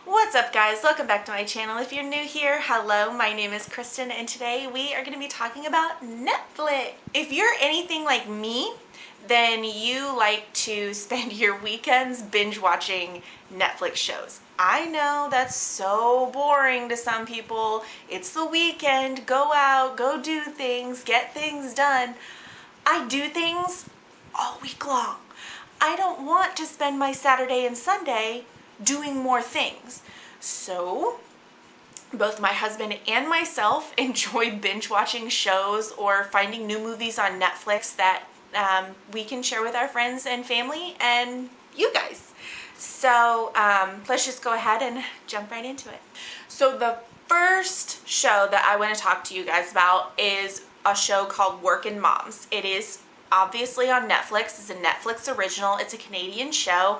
What's up, guys? Welcome back to my channel. If you're new here, hello, my name is Kristen and today we are going to be talking about Netflix. If you're anything like me, then you like to spend your weekends binge watching Netflix shows. I know that's so boring to some people. It's the weekend, go out, go do things, get things done. I do things all week long. I don't want to spend my Saturday and Sunday doing more things. So both my husband and myself enjoy binge watching shows or finding new movies on Netflix that we can share with our friends and family and you guys. So let's just go ahead and jump right into it. So the first show that I want to talk to you guys about is a show called Workin' Moms. It is obviously on Netflix. It's a Netflix original. It's a Canadian show.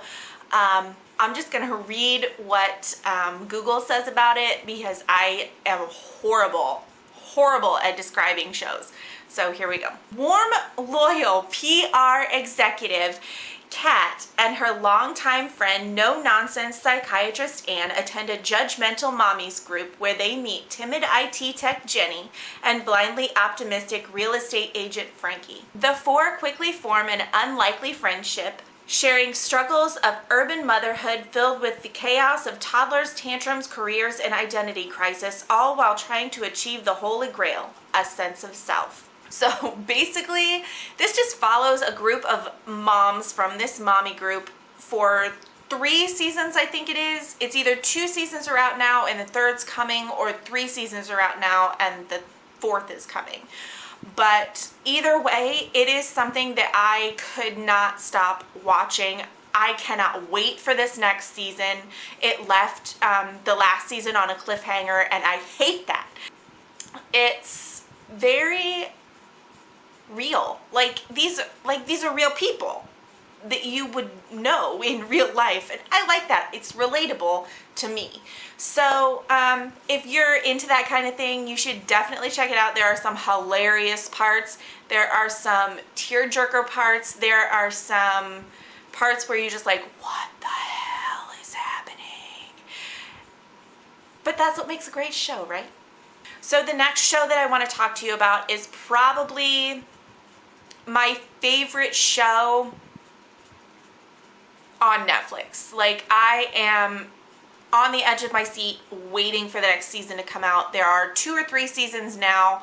I'm just going to read what Google says about it because I am horrible at describing shows. So here we go. Warm, loyal PR executive Kat and her longtime friend, no-nonsense psychiatrist Anne, attend a judgmental mommies group where they meet timid IT tech Jenny and blindly optimistic real estate agent Frankie. The four quickly form an unlikely friendship, sharing struggles of urban motherhood filled with the chaos of toddlers, tantrums, careers, and identity crisis, all while trying to achieve the holy grail, a sense of self. So basically, this just follows a group of moms from this mommy group for 3 seasons, I think it is. It's either 2 seasons are out now and the 3rd's coming, or 3 seasons are out now and the 4th is coming. But either way, it is something that I could not stop watching. I cannot wait for this next season. It left the last season on a cliffhanger, and I hate that. It's very real. These are real people that you would know in real life, and I like that. It's relatable to me. So if you're into that kind of thing, you should definitely check it out. There are some hilarious parts. There are some tearjerker parts. There are some parts where you're just like, what the hell is happening? But that's what makes a great show, right? So the next show that I want to talk to you about is probably my favorite show on Netflix. I am on the edge of my seat waiting for the next season to come out. There are 2 or 3 seasons now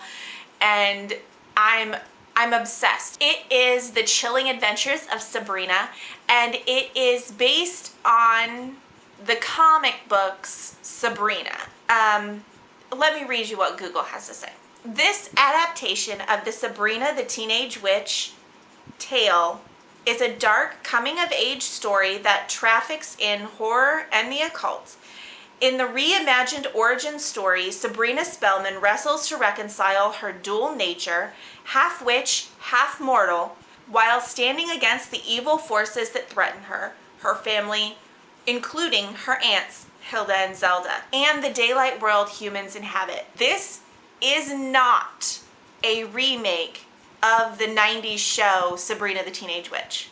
and I'm obsessed. It is The Chilling Adventures of Sabrina, and it is based on the comic books Sabrina. Let me read you what Google has to say. This adaptation of the Sabrina the Teenage Witch tale is a dark coming-of-age story that traffics in horror and the occult. In the reimagined origin story, Sabrina Spellman wrestles to reconcile her dual nature, half witch, half mortal, while standing against the evil forces that threaten her, her family, including her aunts, Hilda and Zelda, and the daylight world humans inhabit. This is not a remake of the 90s show Sabrina the Teenage Witch.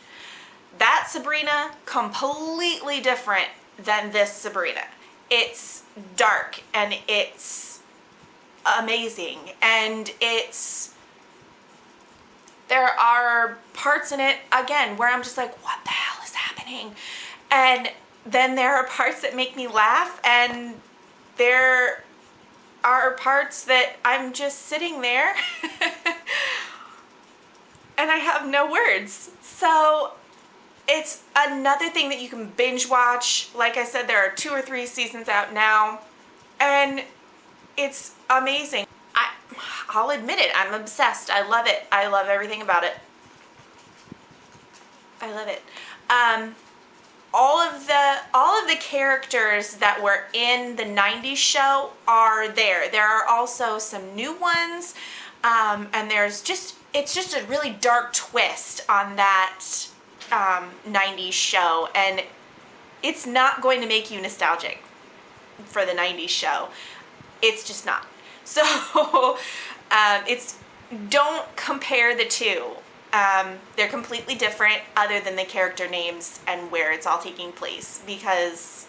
That Sabrina, completely different than this Sabrina. It's dark and it's amazing, and there are parts in it, again, where I'm just like, what the hell is happening? And then there are parts that make me laugh, and there are parts that I'm just sitting there and I have no words. So it's another thing that you can binge watch. Like I said, there are 2 or 3 seasons out now, and it's amazing. I'll admit it, I'm obsessed. I love it. I love everything about it. I love it. All of the characters that were in the 90s show are there. There are also some new ones, and it's just a really dark twist on that 90s show, and it's not going to make you nostalgic for the 90s show. It's just not. So don't compare the two. They're completely different other than the character names and where it's all taking place, because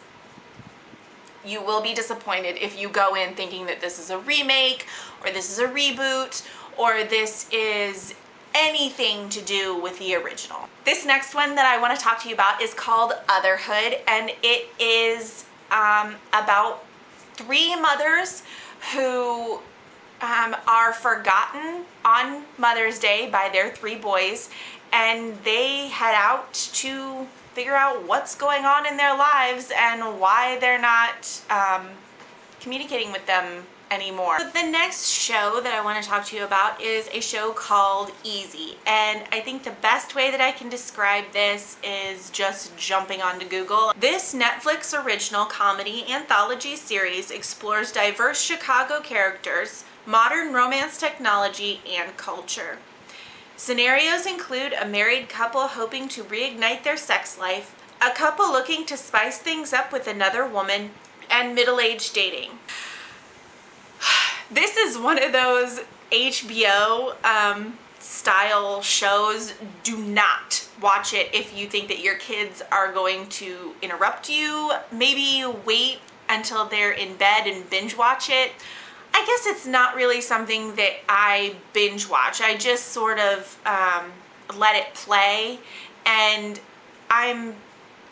You will be disappointed if you go in thinking that this is a remake or this is a reboot or this is anything to do with the original. This next one that I want to talk to you about is called Otherhood, and it is about three mothers who are forgotten on Mother's Day by their three boys, and they head out to figure out what's going on in their lives and why they're not communicating with them anymore. So the next show that I want to talk to you about is a show called Easy, and I think the best way that I can describe this is just jumping onto Google. This Netflix original comedy anthology series explores diverse Chicago characters, modern romance technology, and culture. Scenarios include a married couple hoping to reignite their sex life, a couple looking to spice things up with another woman, and middle-aged dating. This is one of those HBO style shows. Do not watch it if you think that your kids are going to interrupt you. Maybe wait until they're in bed and binge watch it. I guess it's not really something that I binge watch. I just sort of let it play, and I'm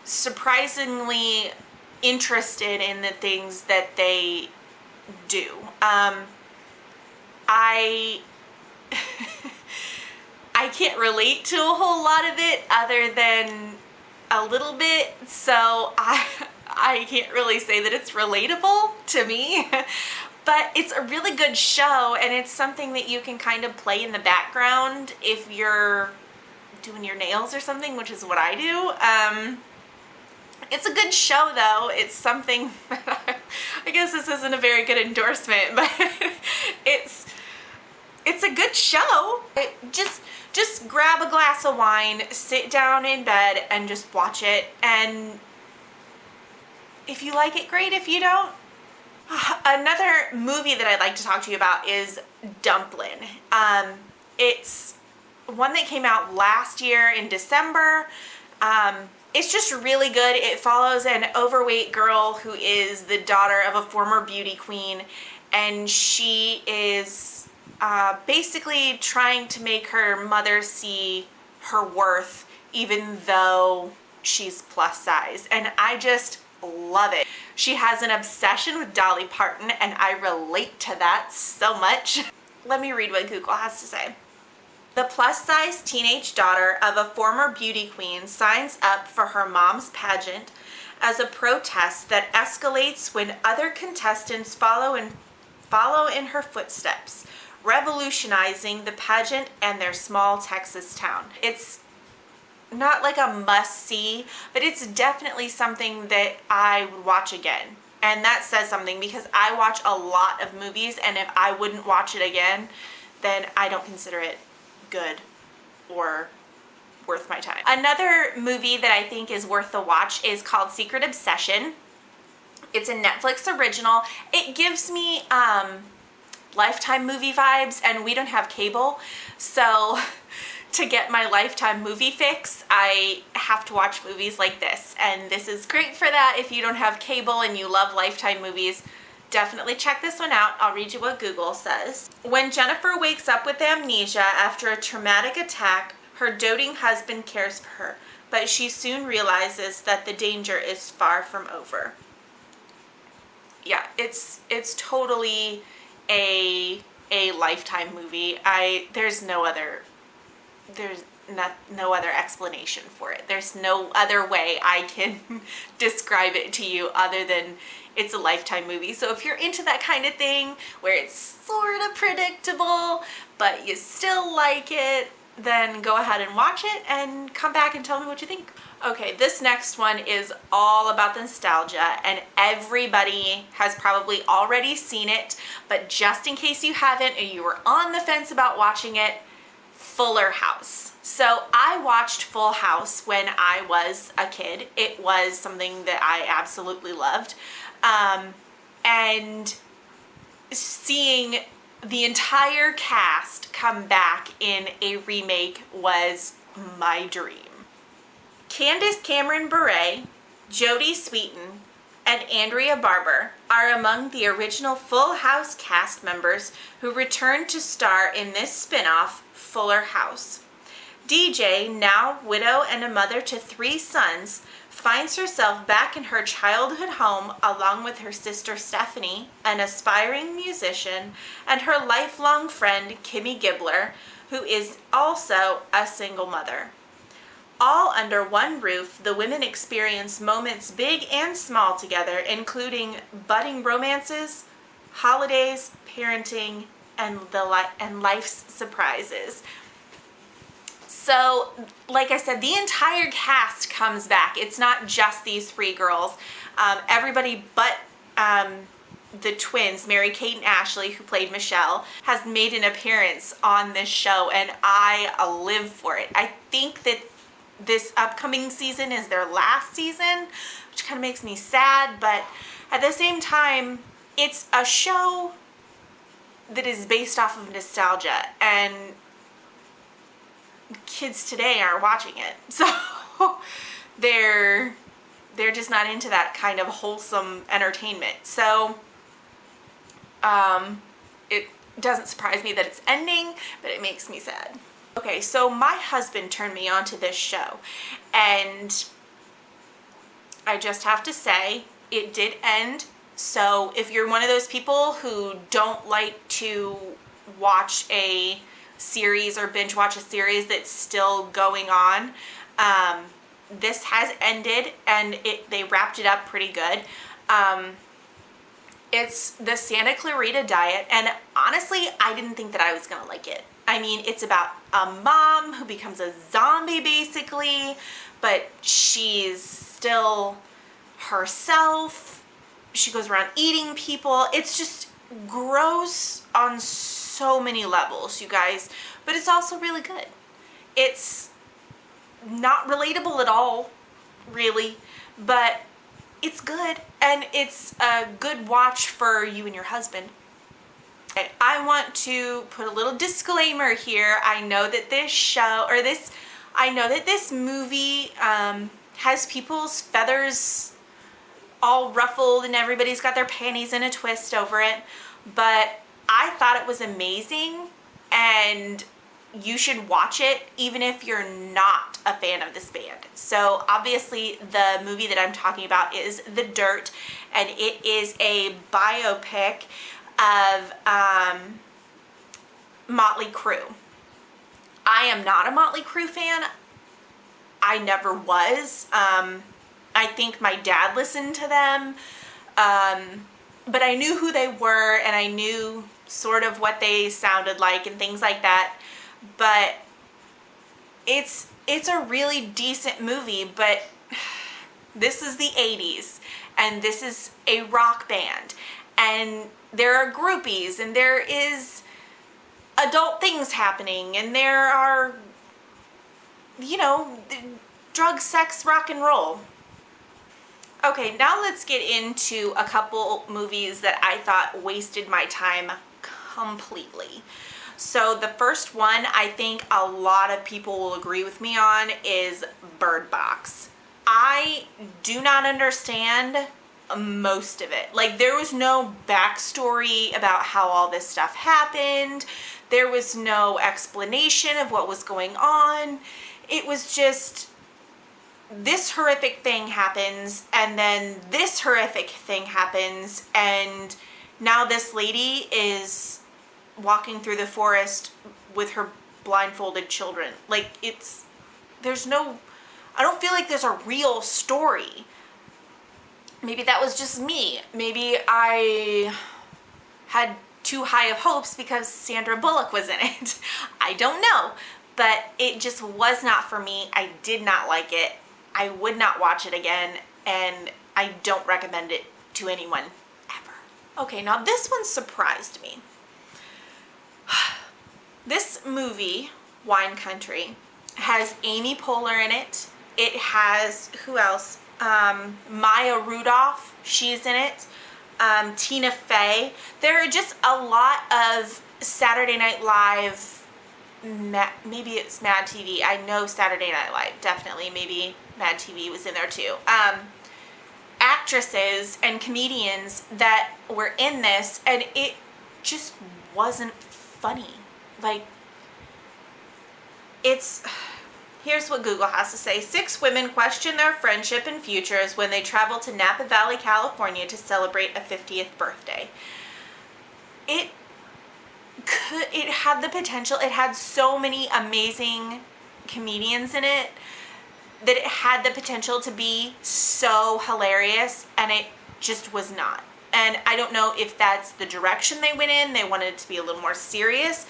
surprisingly interested in the things that they do. I can't relate to a whole lot of it other than a little bit, so I can't really say that it's relatable to me. But it's a really good show, and it's something that you can kind of play in the background if you're doing your nails or something, which is what I do. It's a good show, though. It's something that I guess this isn't a very good endorsement, but it's a good show. Just grab a glass of wine, sit down in bed, and just watch it. And if you like it, great. If you don't, another movie that I'd like to talk to you about is Dumpling. It's one that came out last year in December. It's just really good. It follows an overweight girl who is the daughter of a former beauty queen, and she is basically trying to make her mother see her worth even though she's plus size. And I just love it. She has an obsession with Dolly Parton, and I relate to that so much. Let me read what Google has to say. The plus-size teenage daughter of a former beauty queen signs up for her mom's pageant as a protest that escalates when other contestants follow in her footsteps, revolutionizing the pageant and their small Texas town. It's not like a must-see, but it's definitely something that I would watch again. And that says something, because I watch a lot of movies, and if I wouldn't watch it again, then I don't consider it good or worth my time. Another movie that I think is worth the watch is called Secret Obsession. It's a Netflix original. It gives me Lifetime movie vibes, and we don't have cable, so to get my Lifetime movie fix, I have to watch movies like this, and this is great for that. If you don't have cable and you love Lifetime movies, definitely check this one out. I'll read you what Google says. When Jennifer wakes up with amnesia after a traumatic attack, her doting husband cares for her, but she soon realizes that the danger is far from over. Yeah, it's totally a Lifetime movie. There's no other explanation for it. There's no other way I can describe it to you other than it's a Lifetime movie. So if you're into that kind of thing where it's sort of predictable but you still like it, then go ahead and watch it and come back and tell me what you think. Okay, this next one is all about the nostalgia, and everybody has probably already seen it, but just in case you haven't or you were on the fence about watching it, Fuller House. So I watched Full House when I was a kid. It was something that I absolutely loved. And seeing the entire cast come back in a remake was my dream. Candace Cameron Bure, Jodie Sweetin, and Andrea Barber are among the original Full House cast members who returned to star in this spin-off, Fuller House. DJ, now widow and a mother to 3 sons, finds herself back in her childhood home along with her sister Stephanie, an aspiring musician, and her lifelong friend Kimmy Gibbler, who is also a single mother. All under one roof, the women experience moments big and small together, including budding romances, holidays, parenting, and life's surprises. So, like I said, the entire cast comes back. It's not just these 3 girls. Everybody but the twins, Mary Kate and Ashley, who played Michelle, has made an appearance on this show, and I live for it. I think that this upcoming season is their last season, which kind of makes me sad, but at the same time, it's a show that is based off of nostalgia, and kids today are watching it, so they're just not into that kind of wholesome entertainment. So it doesn't surprise me that it's ending, but it makes me sad. Okay, so my husband turned me on to this show, and I just have to say it did end. So if you're one of those people who don't like to watch a series or binge watch a series that's still going on, this has ended, and they wrapped it up pretty good. It's the Santa Clarita Diet, and honestly, I didn't think that I was gonna like it. I mean, it's about a mom who becomes a zombie basically, but she's still herself. She goes around eating people. It's just gross on so many levels, you guys, but it's also really good. It's not relatable at all, really, but it's good, and it's a good watch for you and your husband. I want to put a little disclaimer here. I know that this movie has people's feathers all ruffled and everybody's got their panties in a twist over it, but I thought it was amazing, and you should watch it even if you're not a fan of this band. So obviously the movie that I'm talking about is The Dirt, and it is a biopic of Motley Crue. I am not a Motley Crue fan. I never was. I think my dad listened to them, but I knew who they were, and I knew sort of what they sounded like and things like that. But it's a really decent movie, but this is the 80s, and this is a rock band, and there are groupies, and there is adult things happening, and there are, you know, drugs, sex, rock and roll. Okay, now let's get into a couple movies that I thought wasted my time completely. So the first one, I think a lot of people will agree with me on, is Bird Box. I do not understand most of it. Like, there was no backstory about how all this stuff happened. There was no explanation of what was going on. It was just, this horrific thing happens, and then this horrific thing happens, and now this lady is walking through the forest with her blindfolded children. Like, I don't feel like there's a real story. Maybe that was just me. Maybe I had too high of hopes because Sandra Bullock was in it. I don't know, but it just was not for me. I did not like it. I would not watch it again, and I don't recommend it to anyone ever. Okay, now this one surprised me. This movie, Wine Country, has Amy Poehler in it. It has, who else? Maya Rudolph, she's in it. Tina Fey. There are just a lot of Saturday Night Live, maybe it's Mad TV. I know Saturday Night Live, definitely. Maybe Mad TV was in there too. actresses and comedians that were in this, and it just wasn't funny. Like, here's what Google has to say. 6 women question their friendship and futures when they travel to Napa Valley, California to celebrate a 50th birthday. It had the potential. It had so many amazing comedians in it that it had the potential to be so hilarious, and it just was not. And I don't know if that's the direction they went in. They wanted it to be a little more serious,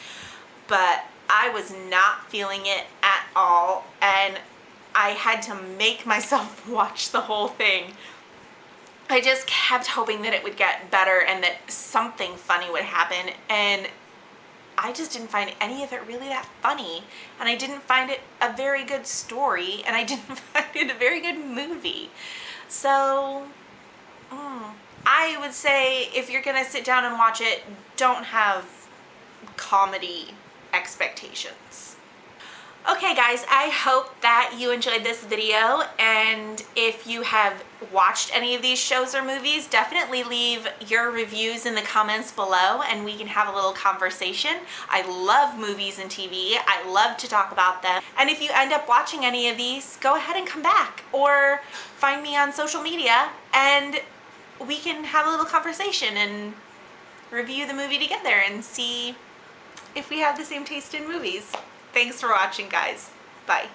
but I was not feeling it at all, and I had to make myself watch the whole thing. I just kept hoping that it would get better and that something funny would happen, and I just didn't find any of it really that funny, and I didn't find it a very good story, and I didn't find it a very good movie. So, I would say if you're gonna sit down and watch it, don't have comedy expectations. Okay guys, I hope that you enjoyed this video, and if you have watched any of these shows or movies, definitely leave your reviews in the comments below and we can have a little conversation. I love movies and TV. I love to talk about them. And if you end up watching any of these, go ahead and come back or find me on social media and we can have a little conversation and review the movie together and see if we have the same taste in movies. Thanks for watching, guys. Bye.